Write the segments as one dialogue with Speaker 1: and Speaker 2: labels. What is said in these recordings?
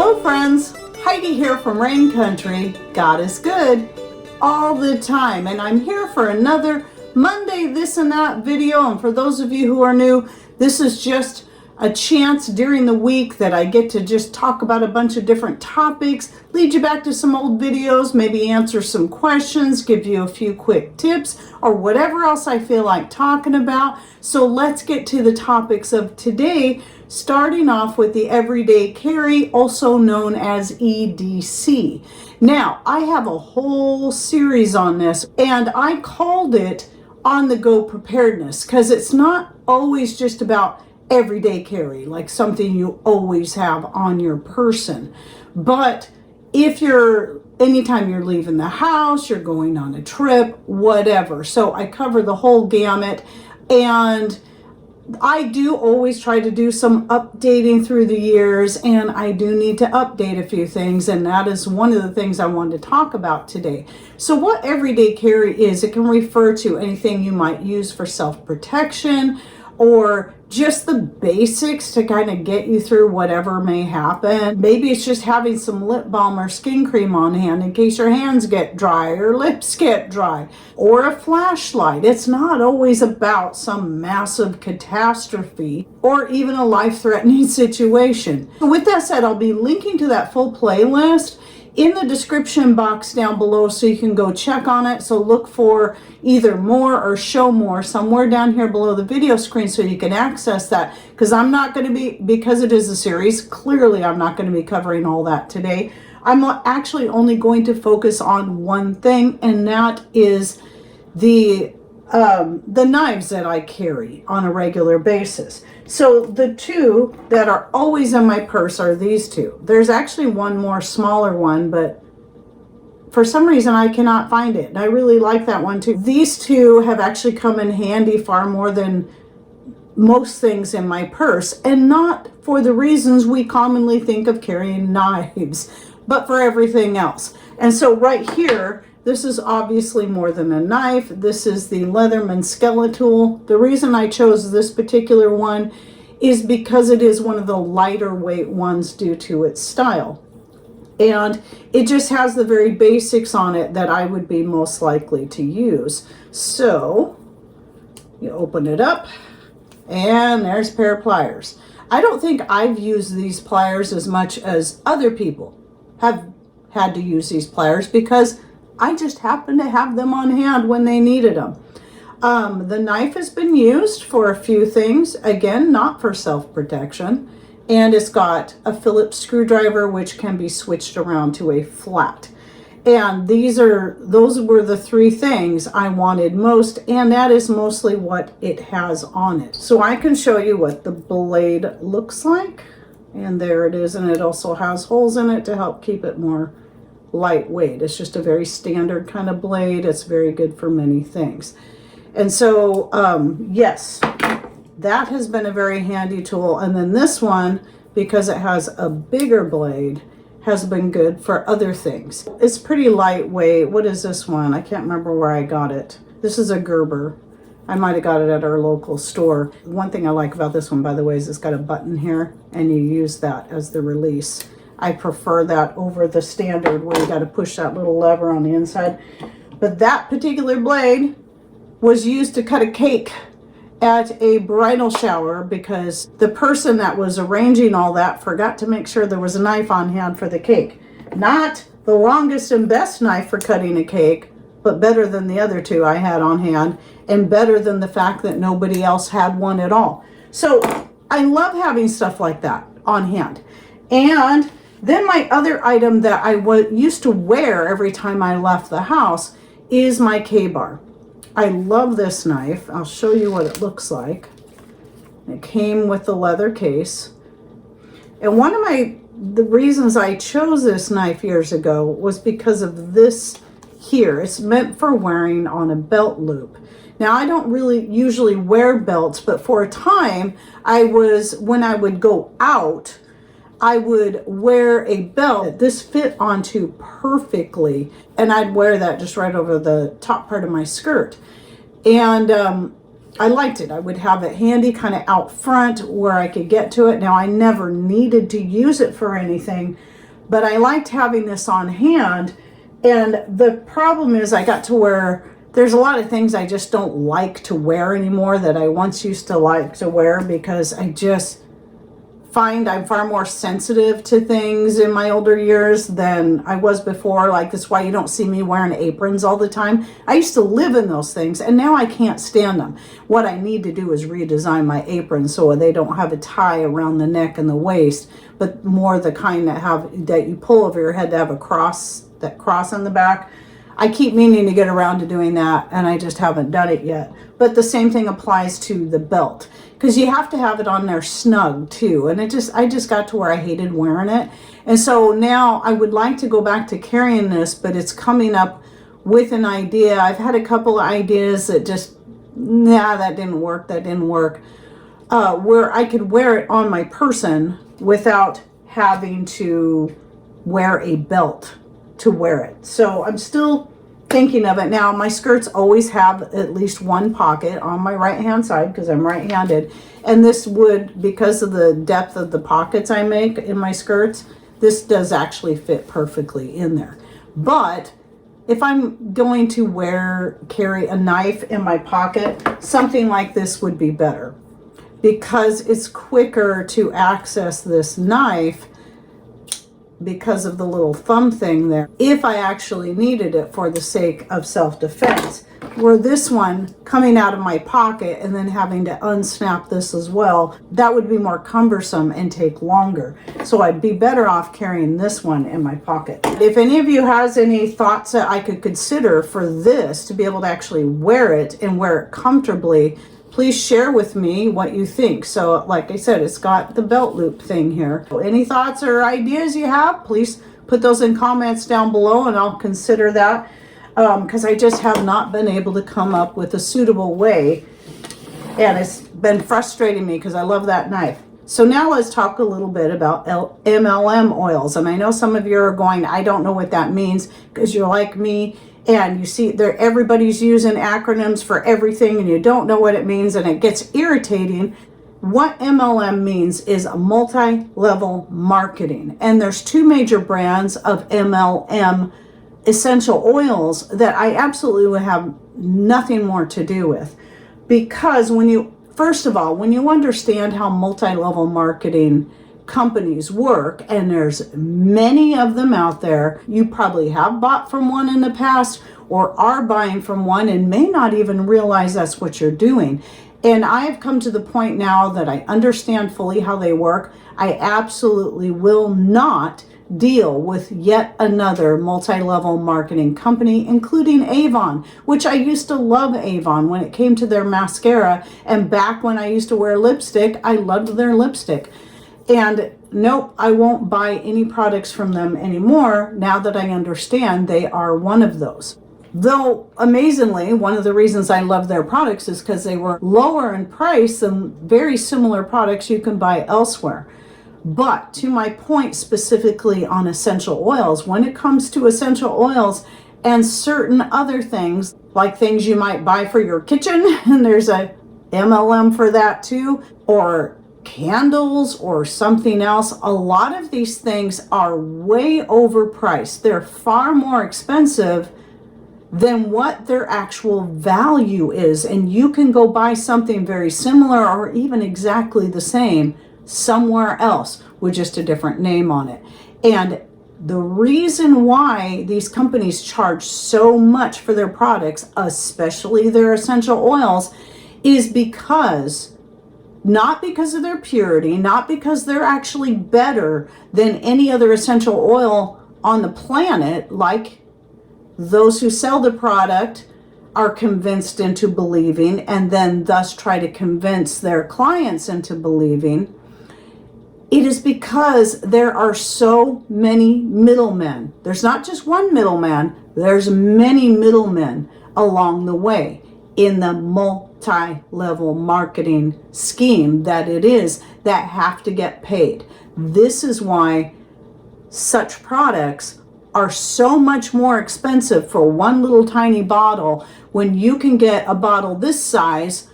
Speaker 1: Hello friends, Heidi here from Rain Country. God is good all the time, and I'm here for another Monday This and That video. And for those of you who are new, this is just a chance during the week that I get to just talk about a bunch of different topics, lead you back to some old videos, maybe answer some questions, give you a few quick tips, or whatever else I feel like talking about. So let's get to the topics of today, starting off with the everyday carry, also known as EDC. Now, I have a whole series on this, and I called it On the Go Preparedness, because it's not always just about everyday carry, like something you always have on your person. But if anytime you're leaving the house, you're going on a trip, whatever. So I cover the whole gamut, and I do always try to do some updating through the years, and I do need to update a few things, and that is one of the things I wanted to talk about today. So what everyday carry is, it can refer to anything you might use for self-protection, or just the basics to kind of get you through whatever may happen. Maybe it's just having some lip balm or skin cream on hand in case your hands get dry or lips get dry, or a flashlight. It's not always about some massive catastrophe or even a life-threatening situation. With that said, I'll be linking to that full playlist in the description box down below, so you can go check on it. So look for either more or show more somewhere down here below the video screen so you can access that, because I'm not going to be, because it is a series, clearly I'm not going to be covering all that today. I'm actually only going to focus on one thing, and that is the knives that I carry on a regular basis. So the two that are always in my purse are these two. There's actually one more smaller one, but for some reason I cannot find it. And I really like that one too. These two have actually come in handy far more than most things in my purse, and not for the reasons we commonly think of carrying knives, but for everything else. And so right here, this is obviously more than a knife. This is the Leatherman Skeletal. The reason I chose this particular one is because it is one of the lighter weight ones due to its style. And it just has the very basics on it that I would be most likely to use. So you open it up, and there's a pair of pliers. I don't think I've used these pliers as much as other people have had to use these pliers, because I just happened to have them on hand when they needed them. The knife has been used for a few things, again, not for self-protection, and it's got a Phillips screwdriver which can be switched around to a flat. And those were the three things I wanted most, and that is mostly what it has on it. So I can show you what the blade looks like, and there it is, and it also has holes in it to help keep it more lightweight. It's just a very standard kind of blade. It's very good for many things. And so yes, that has been a very handy tool. And then this one, because it has a bigger blade, has been good for other things. It's pretty lightweight. What is this one? I can't remember where I got it. This is a Gerber. I might have got it at our local store. One thing I like about this one, by the way, is it's got a button here, and you use that as the release. I prefer that over the standard where you got to push that little lever on the inside. But that particular blade was used to cut a cake at a bridal shower, because the person that was arranging all that forgot to make sure there was a knife on hand for the cake. Not the longest and best knife for cutting a cake, but better than the other two I had on hand, and better than the fact that nobody else had one at all. So I love having stuff like that on hand. And then my other item that I used to wear every time I left the house is my K-bar. I love this knife. I'll show you what it looks like. It came with the leather case. And one of the reasons I chose this knife years ago was because of this here. It's meant for wearing on a belt loop. Now, I don't really usually wear belts, but for a time, when I would go out, I would wear a belt that this fit onto perfectly, and I'd wear that just right over the top part of my skirt. And I liked it. I would have it handy kind of out front where I could get to it. Now, I never needed to use it for anything, but I liked having this on hand. And the problem is I got to where there's a lot of things I just don't like to wear anymore that I once used to like to wear, because I just find I'm far more sensitive to things in my older years than I was before. Like, that's why you don't see me wearing aprons all the time. I used to live in those things, and now I can't stand them. What I need to do is redesign my aprons so they don't have a tie around the neck and the waist, but more the kind that you pull over your head to have a cross, that cross on the back. I keep meaning to get around to doing that, and I just haven't done it yet. But the same thing applies to the belt, because you have to have it on there snug too. And I just got to where I hated wearing it. And so now I would like to go back to carrying this, but it's coming up with an idea. I've had a couple of ideas that just, that didn't work. Where I could wear it on my person without having to wear a belt to wear it. So I'm still thinking of it. Now, my skirts always have at least one pocket on my right hand side because I'm right handed, and this would, because of the depth of the pockets I make in my skirts, this does actually fit perfectly in there. But if I'm going to carry a knife in my pocket, something like this would be better, because it's quicker to access this knife because of the little thumb thing there, if I actually needed it for the sake of self-defense. Where this one coming out of my pocket and then having to unsnap this as well, that would be more cumbersome and take longer. So I'd be better off carrying this one in my pocket. If any of you has any thoughts that I could consider for this to be able to actually wear it and wear it comfortably, please share with me what you think. So like I said, it's got the belt loop thing here. Any thoughts or ideas you have, please put those in comments down below, and I'll consider that, because I just have not been able to come up with a suitable way, and it's been frustrating me because I love that knife. So now let's talk a little bit about MLM oils. And I know some of you are going, I don't know what that means, because you're like me and you see everybody's using acronyms for everything and you don't know what it means, and it gets irritating. What MLM means is a multi-level marketing. And there's two major brands of MLM essential oils that I absolutely would have nothing more to do with. Because first of all, when you understand how multi-level marketing companies work, and there's many of them out there, you probably have bought from one in the past or are buying from one and may not even realize that's what you're doing. And I've come to the point now that I understand fully how they work. I absolutely will not deal with yet another multi-level marketing company, including Avon, which I used to love Avon when it came to their mascara. And back when I used to wear lipstick, I loved their lipstick. And nope, I won't buy any products from them anymore now that I understand they are one of those. Though, amazingly, one of the reasons I love their products is because they were lower in price than very similar products you can buy elsewhere. But to my point specifically on essential oils, when it comes to essential oils and certain other things, like things you might buy for your kitchen, and there's a MLM for that too, or candles or something else, a lot of these things are way overpriced. They're far more expensive than what their actual value is. And you can go buy something very similar or even exactly the same somewhere else with just a different name on it. And the reason why these companies charge so much for their products, especially their essential oils, is not because of their purity, not because they're actually better than any other essential oil on the planet, like those who sell the product are convinced into believing, and then thus try to convince their clients into believing. It is because there are so many middlemen. There's not just one middleman, there's many middlemen along the way in the multi-level marketing scheme that it is, that have to get paid. This is why such products are so much more expensive for one little tiny bottle, when you can get a bottle this size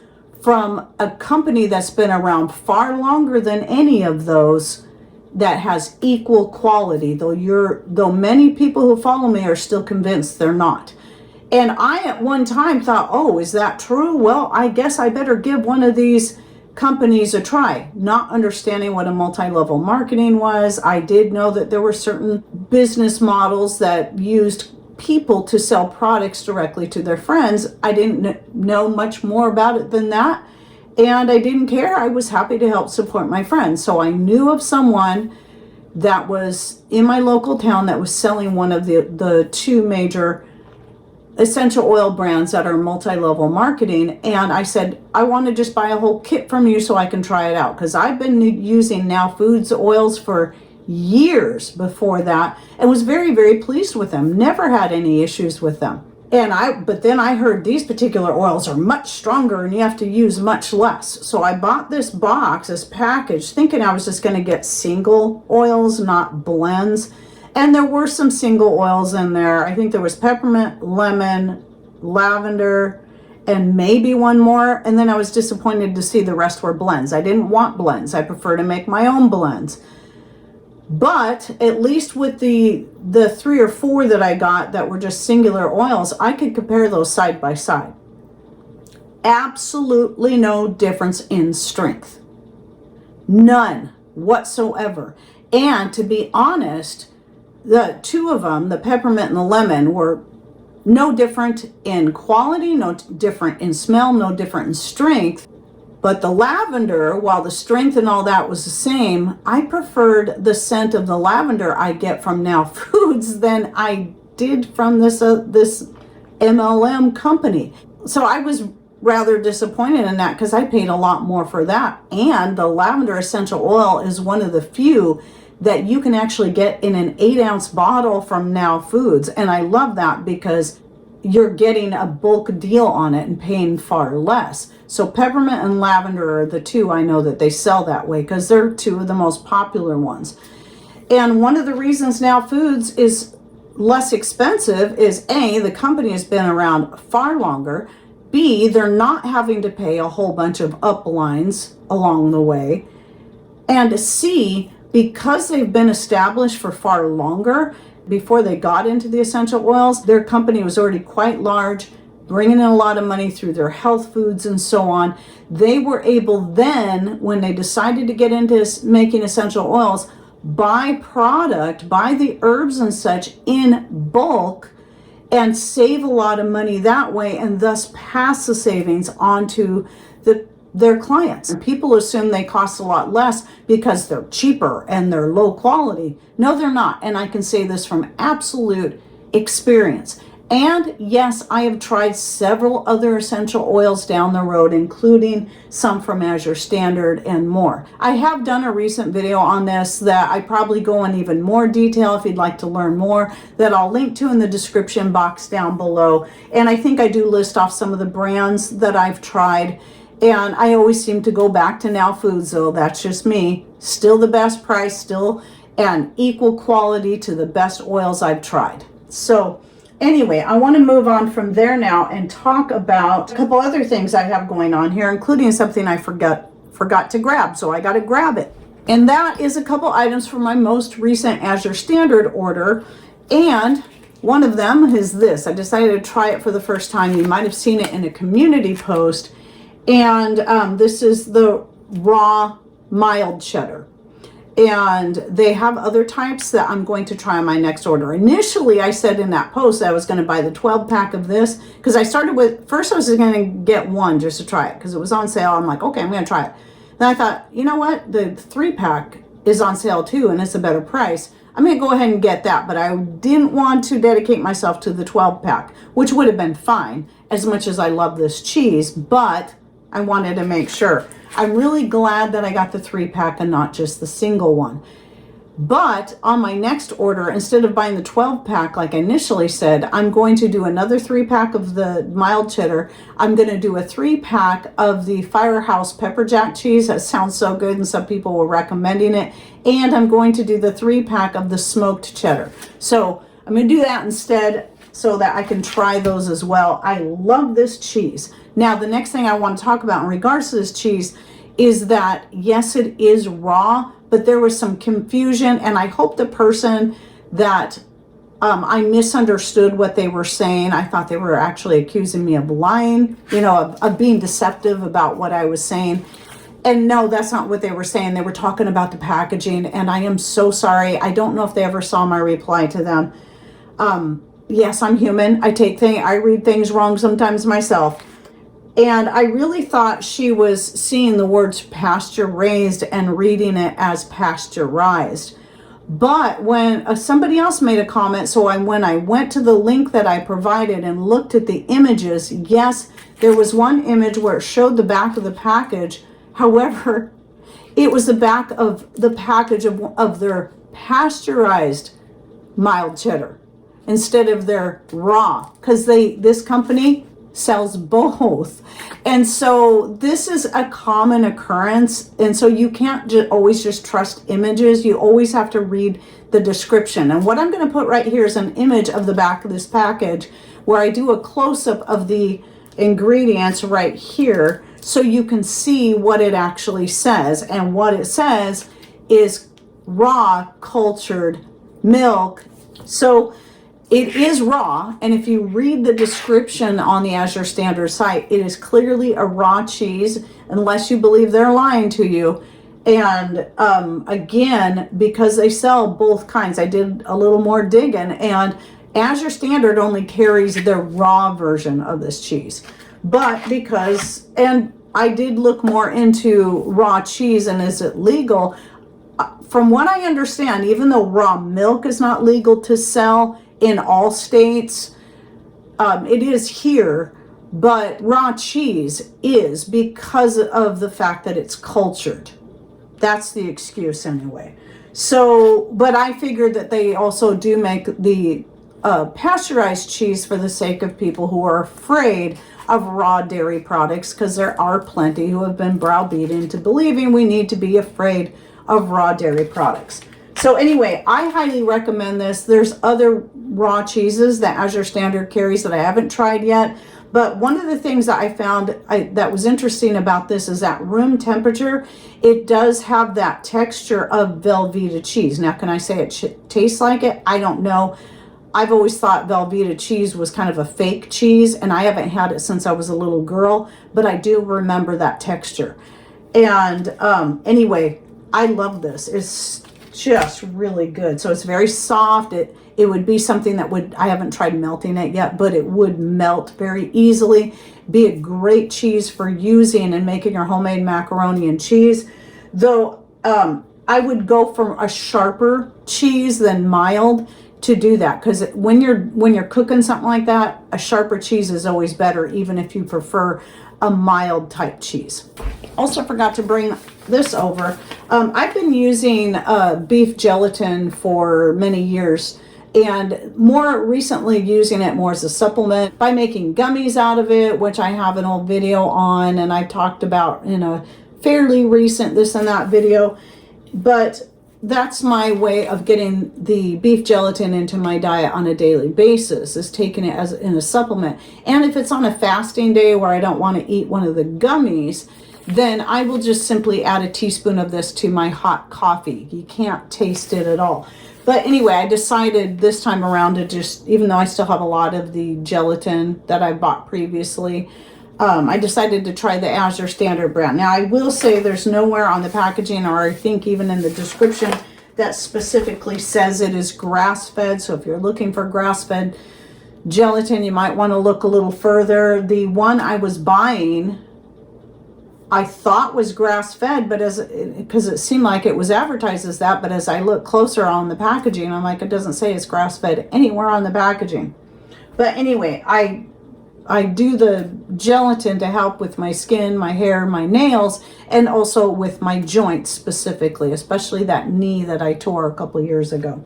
Speaker 1: from a company that's been around far longer than any of those, that has equal quality, though many people who follow me are still convinced they're not. And I at one time thought, oh, is that true? Well, I guess I better give one of these companies a try. Not understanding what a multi-level marketing was, I did know that there were certain business models that used people to sell products directly to their friends. I didn't know much more about it than that, and I didn't care. I was happy to help support my friends. So I knew of someone that was in my local town that was selling one of the two major essential oil brands that are multi-level marketing, and I said, I want to just buy a whole kit from you so I can try it out, because I've been using Now Foods oils for years before that and was very, very pleased with them. Never had any issues with them. But then I heard these particular oils are much stronger and you have to use much less. So I bought this box, this package, thinking I was just going to get single oils, not blends. And there were some single oils in there. I think there was peppermint, lemon, lavender, and maybe one more. And then I was disappointed to see the rest were blends. I didn't want blends. I prefer to make my own blends. But at least with the 3 or 4 that I got that were just singular oils, I could compare those side by side. Absolutely no difference in strength. None whatsoever. And to be honest, the 2 of them, the peppermint and the lemon, were no different in quality, no different in smell, no different in strength. But the lavender, while the strength and all that was the same, I preferred the scent of the lavender I get from Now Foods than I did from this MLM company. So I was rather disappointed in that, because I paid a lot more for that. And the lavender essential oil is one of the few that you can actually get in an 8-ounce bottle from Now Foods. And I love that, because you're getting a bulk deal on it and paying far less. So peppermint and lavender are the 2 I know that they sell that way, because they're 2 of the most popular ones. And one of the reasons Now Foods is less expensive is A, the company has been around far longer. B, they're not having to pay a whole bunch of uplines along the way. And C, because they've been established for far longer, before they got into the essential oils, their company was already quite large, bringing in a lot of money through their health foods and so on. They were able then, when they decided to get into making essential oils, buy product, buy the herbs and such in bulk, and save a lot of money that way, and thus pass the savings on to their clients. And people assume they cost a lot less because they're cheaper and they're low quality. No, they're not. And I can say this from absolute experience. And yes, I have tried several other essential oils down the road, including some from Azure Standard and more. I have done a recent video on this that I probably go in even more detail if you'd like to learn more, that I'll link to in the description box down below. And I think I do list off some of the brands that I've tried. And I always seem to go back to Now Foods, though. That's just me. Still the best price, still and equal quality to the best oils I've tried. So anyway, I want to move on from there now and talk about a couple other things I have going on here, including something I forgot to grab, so I got to grab it. And that is a couple items from my most recent Azure Standard order. And one of them is this. I decided to try it for the first time. You might have seen it in a community post. And this is the raw mild cheddar. And they have other types that I'm going to try on my next order. Initially, I said in that post that I was going to buy the 12-pack of this, because I started with, first I was going to get one just to try it because it was on sale. I'm like, okay, I'm going to try it. Then I thought, you know what? The 3-pack is on sale too, and it's a better price. I'm going to go ahead and get that, but I didn't want to dedicate myself to the 12-pack, which would have been fine as much as I love this cheese, but I wanted to make sure. I'm really glad that I got the 3-pack and not just the single one. But on my next order, instead of buying the 12-pack like I initially said, I'm going to do another 3-pack of the mild cheddar. I'm going to do a 3-pack of the Firehouse Pepper Jack cheese. That sounds so good, and some people were recommending it. And I'm going to do the 3-pack of the smoked cheddar. So I'm going to do that instead. so that I can try those as well. I love this cheese. Now, the next thing I want to talk about in regards to this cheese is that, yes, it is raw, but there was some confusion, and I hope the person that I misunderstood what they were saying. I thought they were actually accusing me of lying, of being deceptive about what I was saying. And no, that's not what they were saying. They were talking about the packaging, and I am so sorry. I don't know if they ever saw my reply to them. Yes, I'm human. I read things wrong sometimes myself. And I really thought she was seeing the words pasture raised and reading it as pasteurized. But when somebody else made a comment, when I went to the link that I provided and looked at the images, yes, there was one image where it showed the back of the package. However, it was the back of the package of their pasteurized mild cheddar instead of their raw, because this company sells both. And so this is a common occurrence, and so you can't always just trust images. You always have to read the description. And what I'm going to put right here is an image of the back of this package where I do a close-up of the ingredients right here so you can see what it actually says. And what it says is raw cultured milk. So it is raw, and if you read the description on the Azure Standard site, it is clearly a raw cheese, unless you believe they're lying to you. And again, because they sell both kinds, I did a little more digging, and Azure Standard only carries the raw version of this cheese. But and I did look more into raw cheese and is it legal? From what I understand, even though raw milk is not legal to sell in all states, it is here, but raw cheese is, because of the fact that it's cultured. That's the excuse anyway. So, but I figured that they also do make the pasteurized cheese for the sake of people who are afraid of raw dairy products, because there are plenty who have been browbeaten into believing we need to be afraid of raw dairy products. So anyway, I highly recommend this. There's other raw cheeses that Azure Standard carries that I haven't tried yet. But one of the things that I found that was interesting about this is that room temperature, it does have that texture of Velveeta cheese. Now, can I say it tastes like it? I don't know. I've always thought Velveeta cheese was kind of a fake cheese, and I haven't had it since I was a little girl, but I do remember that texture. And anyway, I love this. It's just really good. So it's very soft. It would be something that I haven't tried melting it yet, but it would melt very easily. Be a great cheese for using and making your homemade macaroni and cheese. Though I would go for a sharper cheese than mild to do that, because when you're cooking something like that, a sharper cheese is always better, even if you prefer a mild type cheese. Also forgot to bring this over. I've been using beef gelatin for many years, and more recently using it more as a supplement by making gummies out of it, which I have an old video on, and I talked about in a fairly recent this and that video. But that's my way of getting the beef gelatin into my diet on a daily basis, is taking it as in a supplement. And if it's on a fasting day where I don't want to eat one of the gummies, then I will just simply add a teaspoon of this to my hot coffee. You can't taste it at all. But anyway, I decided this time around to just, even though I still have a lot of the gelatin that I bought previously, I decided to try the Azure Standard brand. Now, I will say there's nowhere on the packaging, or I think even in the description, that specifically says it is grass-fed. So if you're looking for grass-fed gelatin, you might want to look a little further. The one I was buying, I thought was grass-fed, but because it seemed like it was advertised as that, but as I look closer on the packaging, I'm like, it doesn't say it's grass-fed anywhere on the packaging. But anyway, I do the gelatin to help with my skin, my hair, my nails, and also with my joints specifically, especially that knee that I tore a couple years ago.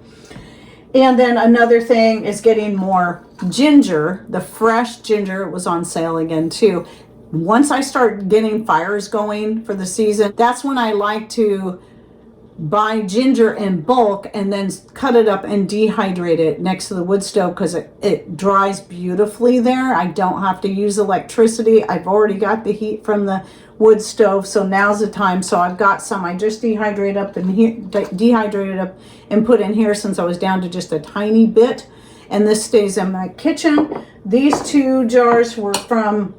Speaker 1: And then another thing is getting more ginger. The fresh ginger was on sale again too. Once I start getting fires going for the season, that's when I like to buy ginger in bulk and then cut it up and dehydrate it next to the wood stove because it dries beautifully there. I don't have to use electricity. I've already got the heat from the wood stove, so now's the time. So I've got some I just dehydrated up and put in here since I was down to just a tiny bit, and this stays in my kitchen. These 2 jars were from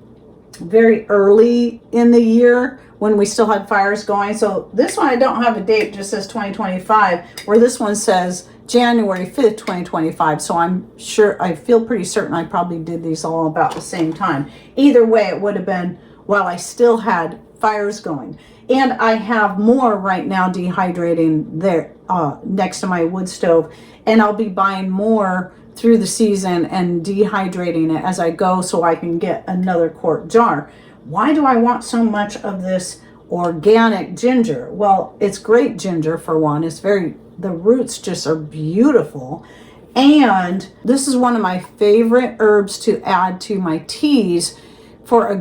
Speaker 1: very early in the year when we still had fires going. So this one I don't have a date, just says 2025, where this one says January 5th, 2025. So I feel pretty certain I probably did these all about the same time. Either way, it would have been while I still had fires going. And I have more right now dehydrating there next to my wood stove, and I'll be buying more through the season and dehydrating it as I go so I can get another quart jar. Why do I want so much of this organic ginger? Well, it's great ginger for one. The roots just are beautiful. And this is one of my favorite herbs to add to my teas for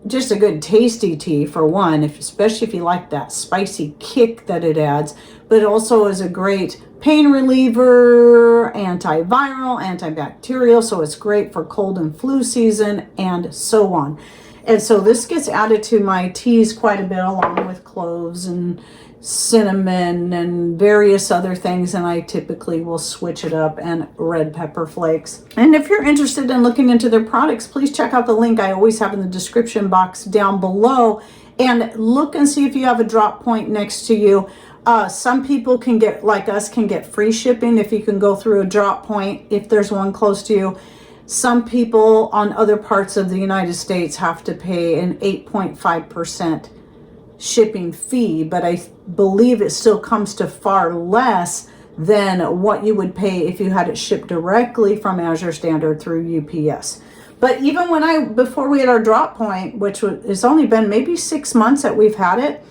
Speaker 1: just a good tasty tea for one, especially if you like that spicy kick that it adds, but it also is a great pain reliever, antiviral, antibacterial, so it's great for cold and flu season and so on. And so this gets added to my teas quite a bit, along with cloves and cinnamon and various other things, and I typically will switch it up, and red pepper flakes. And if you're interested in looking into their products, please check out the link I always have in the description box down below, and look and see if you have a drop point next to you. Some people can get, like us, can get free shipping if you can go through a drop point, if there's one close to you. Some people on other parts of the United States have to pay an 8.5% shipping fee, but I believe it still comes to far less than what you would pay if you had it shipped directly from Azure Standard through UPS. But even before we had our drop point, which has only been maybe 6 months that we've had it,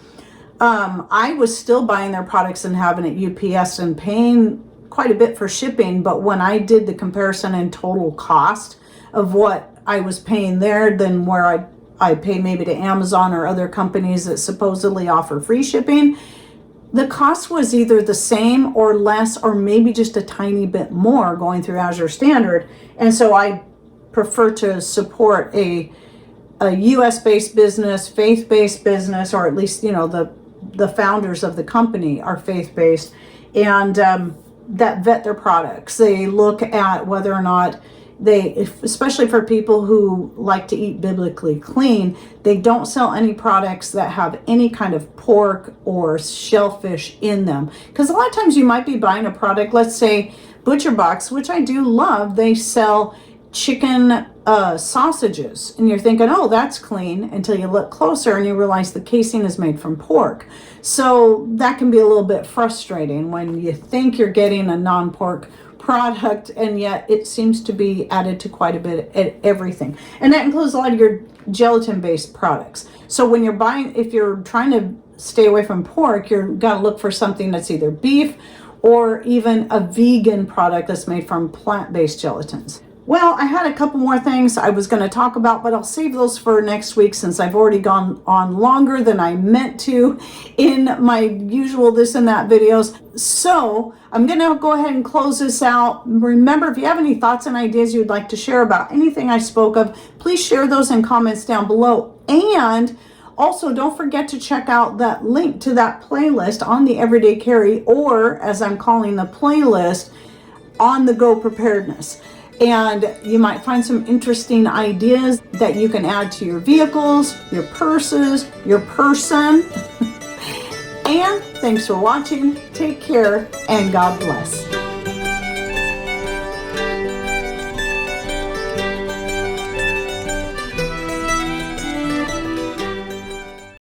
Speaker 1: I was still buying their products and having it UPS and paying quite a bit for shipping. But when I did the comparison in total cost of what I was paying there than where I pay maybe to Amazon or other companies that supposedly offer free shipping, the cost was either the same or less, or maybe just a tiny bit more going through Azure Standard. And so I prefer to support a US-based business, faith-based business, or at least, the founders of the company are faith-based, and that vet their products. They look at whether or not especially for people who like to eat biblically clean, they don't sell any products that have any kind of pork or shellfish in them. Because a lot of times you might be buying a product, let's say Butcher Box, which I do love, they sell chicken sausages, and you're thinking, oh, that's clean, until you look closer and you realize the casing is made from pork. So that can be a little bit frustrating when you think you're getting a non-pork product, and yet it seems to be added to quite a bit at everything. And that includes a lot of your gelatin-based products. So when you're buying, if you're trying to stay away from pork, you've got to look for something that's either beef or even a vegan product that's made from plant-based gelatins. Well, I had a couple more things I was going to talk about, but I'll save those for next week since I've already gone on longer than I meant to in my usual this and that videos. So I'm going to go ahead and close this out. Remember, if you have any thoughts and ideas you'd like to share about anything I spoke of, please share those in comments down below. And also, don't forget to check out that link to that playlist on the Everyday Carry, or as I'm calling the playlist, On the Go Preparedness. And you might find some interesting ideas that you can add to your vehicles, your purses, your person. And thanks for watching. Take care, and God bless.